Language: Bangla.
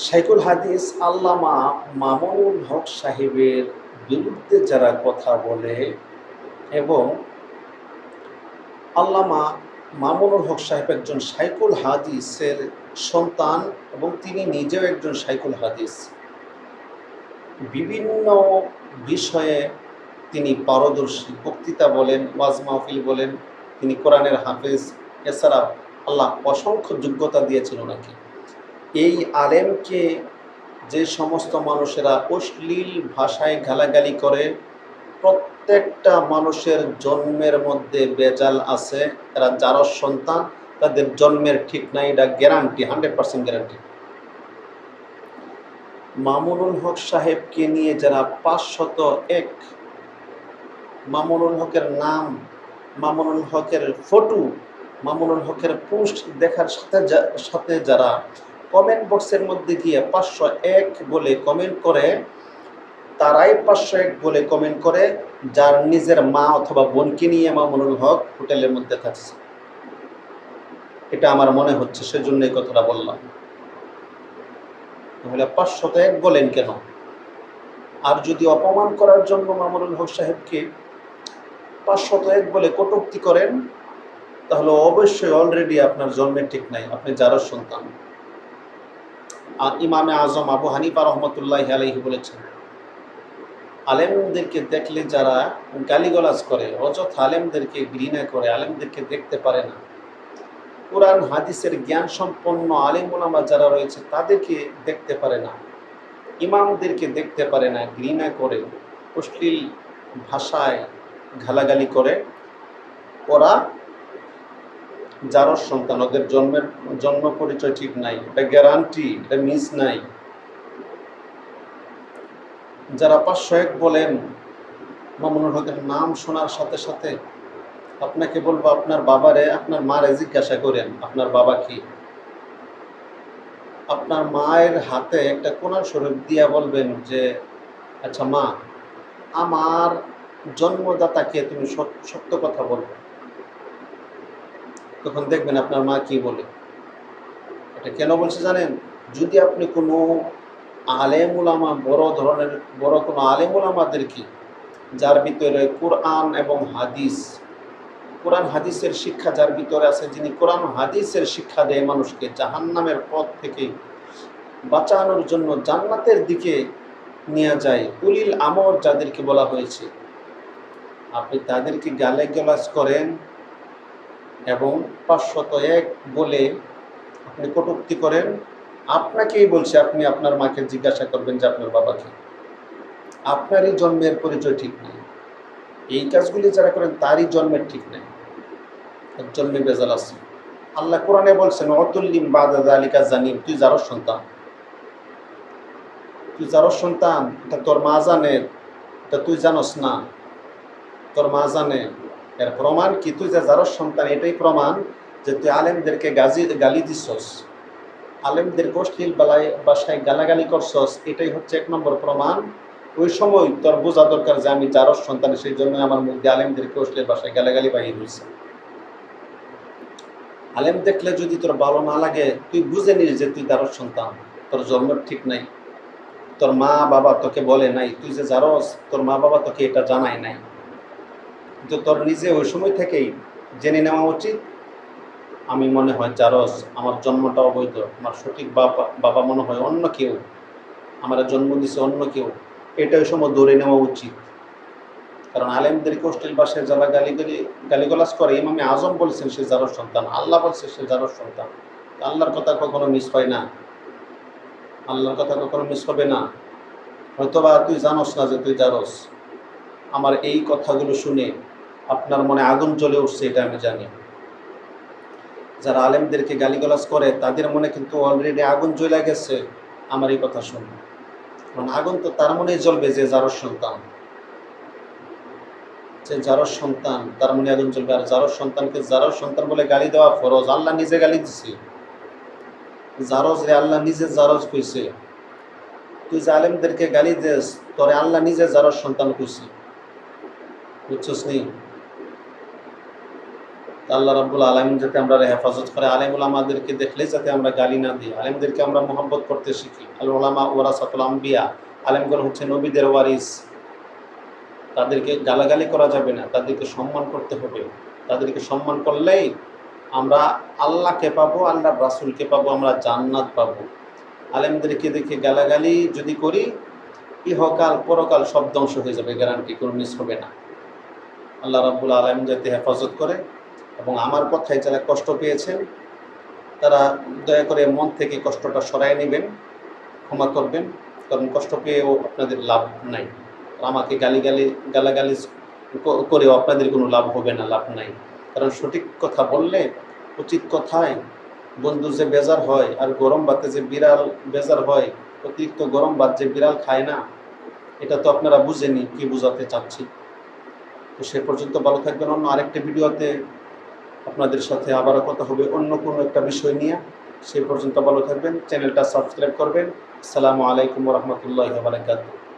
শাইখুল হাদিস আল্লামা মামুনুল হক সাহেবের বিরুদ্ধে যারা কথা বলে এবং আল্লামা মামুনুল হক সাহেব একজন শাইখুল হাদিসের সন্তান এবং তিনি নিজেও একজন শাইখুল হাদিস। বিভিন্ন বিষয়ে তিনি পারদর্শী, বক্তৃতা বলেন, ওয়াজ মাহফিল বলেন, তিনি কোরআনের হাফেজ। এছাড়া আল্লাহ অসংখ্য যোগ্যতা দিয়েছিল ওনাকে। এই আলেমকে যে সমস্ত মানুষেরা অশ্লীল ভাষায় গালাগালি করে, প্রত্যেকটা মানুষের জন্মের মধ্যে বেজাল আছে। এরা যারা সন্তান, তাদের জন্মের ঠিক নাই, এটা গ্যারান্টি, 100% গ্যারান্টি। মামুনুল হক সাহেবকে নিয়ে যারা 501 মামুনুল হকের নাম, মামুনুল হকের ফটো, মামুনুল হকের পোস্ট দেখার সাথে যারা কমেন্ট বক্সের মধ্যে গিয়ে 501 বলে কমেন্ট করে, তারাই 501 বলে কমেন্ট করে যার নিজের মা অথবা বোনকে নিয়ে মামুনুল হক হোটেলের মধ্যে থাকছে। এটা আমার মনে হচ্ছে, সেজন্য এই কথাটা বললাম। তাহলে 501 বলেন কেন? আর যদি অপমান করার জন্য মামুনুল হক সাহেবকে 501 বলে কটূক্তি করেন, তাহলে অবশ্যই অলরেডি আপনার জন্মের ঠিক নাই, আপনি যারও সন্তান। আর ইমামে আজম আবু হানিফা রহমতুল্লাহি আলাইহি বলেছেন, আলেমদেরকে দেখলে যারা গালিগালাজ করে, অযথা আলেমদেরকে ঘৃণা করে, আলেমদেরকে দেখতে পারে না, কোরআন হাদিসের জ্ঞান সম্পন্ন আলেম ওলামা যারা রয়েছে তাদেরকে দেখতে পারে না, ইমামদেরকে দেখতে পারে না, ঘৃণা করে, অশ্লীল ভাষায় গালাগালি করে, ওরা যারও সন্তান, ওদের জন্ম পরিচয় ঠিক নাই, এটা গ্যারান্টি, এটা মিস নাই। যারা 501 বলেন, মামুনুল হকের নাম শোনার সাথে সাথে আপনাকে বলবো, আপনার বাবারে, আপনার মারে জিজ্ঞাসা করেন আপনার বাবা কি। আপনার মায়ের হাতে একটা কোরআন শরীফ দিয়া বলবেন যে, আচ্ছা মা, আমার জন্মদাতাকে তুমি সত্য কথা বলবে। তখন দেখবেন আপনার মা কি বলে। এটা কেন বলছে জানেন? যদি আপনি কোনো আলেম উলামা, বড় কোনো আলেম উলামাদেরকে, যার ভিতরে কোরআন এবং হাদিস, কোরআন হাদিসের শিক্ষা যার ভিতরে আছে, যিনি কোরআন হাদিসের শিক্ষা দেয় মানুষকে জাহান্নামের পথ থেকে বাঁচানোর জন্য জান্নাতের দিকে নিয়ে যায়, উলিল আমর যাদেরকে বলা হয়েছে, আপনি তাদেরকে গালিগালাজ করেন এবং 501 বলে আপনি কটূক্তি করেন, আপনাকেই বলছে, আপনি আপনার মাকে জিজ্ঞাসা করবেন যে আপনার বাবাকে। আপনারই জন্মের পরিচয় ঠিক নেই। এই কাজগুলি যারা করেন তারই জন্মের ঠিক নেই, জন্মে বেজাল আছে। আল্লাহ কোরআনে বলছেন, অতুল্লিম বাদা যালিকা জানিম, তুই যারও সন্তান, তুই যারও সন্তান, এটা তোর মা জানে, এটা তুই জানোস না, তোর মা জানে। এর প্রমাণ কি? তুই যে যারও সন্তান, এটাই প্রমাণ যে তুই আলেমদেরকে গালি দিছস, আলেমদেরকে অশ্লীল বাসায় গালাগালি করছস, এটাই হচ্ছে 1 নম্বর প্রমাণ। ওই সময় তোর বোঝা দরকার যে আমি যারও সন্তান, সেই জন্য আমার মুখ দিয়ে আলেমদেরকে অশ্লীল বাসায় গালাগালি বাহির হয়েছে। আলেম দেখলে যদি তোর ভালো না লাগে, তুই বুঝে নিস যে তুই যারও সন্তান, তোর জন্মের ঠিক নাই, তোর মা বাবা তোকে বলে নাই, তুই যে যারস, তোর মা বাবা তোকে এটা জানায় নাই, কিন্তু তোর নিজে ওই সময় থেকেই জেনে নেওয়া উচিত, আমি মনে হয় জারজ, আমার জন্মটা অবৈধ, আমার সঠিক বাবা মনে হয় অন্য কেউ, আমার জন্ম দিছে অন্য কেউ, এটা ওই সময় ধরে নেওয়া উচিত। কারণ আলেমদেরকে অশ্লীল ভাষায় যারা গালিগালাজ করে, ইমামে আজম বলছেন সে জারজ সন্তান, আল্লাহ বলছে সে জারজ সন্তান। আল্লাহর কথা কখনো মিস হয় না, আল্লাহর কথা কখনো মিস হবে না। হয়তোবা তুই জানোস না যে তুই জারজ। আমার এই কথাগুলো শুনে আপনার মনে আগুন জ্বলে উঠছে, এটা আমি জানি। যারা আলেমদেরকে গালিগালাজ করে তাদের মনে কিন্তু অলরেডি আগুন জ্বলে গেছে আমার এই কথা শুনে। কারণ আগুন তো তার মনেই জ্বলবে যে যারও সন্তান, যে যারও সন্তান, তার মনে আগুন জ্বলবে। আর যারও সন্তানকে যারও সন্তান বলে গালি দেওয়া ফরজ, আল্লাহ নিজে গালি দিছে। জারজ রে আল্লাহ নিজে জারজ কইছে। তুই যে আলেমদেরকে গালি দিস, তোরে আল্লাহ নিজে যারও সন্তান কইছে, বুঝছস নি? আল্লাহ রাব্বুল আলামিন যাতে আমরা হেফাজত করে, আলেম ওলামাদেরকে দেখলে যাতে আমরা গালি না দিই, আলেমদেরকে আমরা মোহাব্বত করতে শিখি। আল ওলামা ওয়ারাসাতুল আম্বিয়া, আলেমগণ হচ্ছে নবীদের ওয়ারিস, তাদেরকে গালাগালি করা যাবে না, তাদেরকে সম্মান করতে হবে। তাদেরকে সম্মান করলেই আমরা আল্লাহকে পাবো, আল্লাহর রাসূলকে পাবো, আমরা জান্নাত পাবো। আলেমদেরকে দেখে গালাগালি যদি করি, ইহকাল পরকাল সব ধ্বংস হয়ে যাবে, গ্যারান্টি, কোনো মিস হবে না। আল্লাহ রাব্বুল আলামিন যাতে হেফাজত করে। এবং আমার কথায় যারা কষ্ট পেয়েছেন তারা দয়া করে মন থেকে কষ্টটা সরাই নেবেন, ক্ষমা করবেন, কারণ কষ্ট পেয়েও আপনাদের লাভ নাই। আর আমাকে গালাগালি করেও আপনাদের কোনো লাভ হবে না, লাভ নাই। কারণ সঠিক কথা বললে, উচিত কথায় বন্ধু যে বেজার হয়, আর গরম ভাতে যে বিড়াল বেজার হয়, অতিরিক্ত গরম ভাত যে বিড়াল খায় না, এটা তো আপনারা বুঝেনি কি বোঝাতে চাচ্ছি। তো সে পর্যন্ত ভালো থাকবেন। অন্য আরেকটা ভিডিওতে আপনাদের সাথে আবারও কথা হবে অন্য কোনো একটা বিষয় নিয়ে। সেই পর্যন্ত ভালো থাকবেন, চ্যানেলটা সাবস্ক্রাইব করবেন। আসসালামু আলাইকুম ওয়া রাহমাতুল্লাহি ওয়া বারাকাতুহু।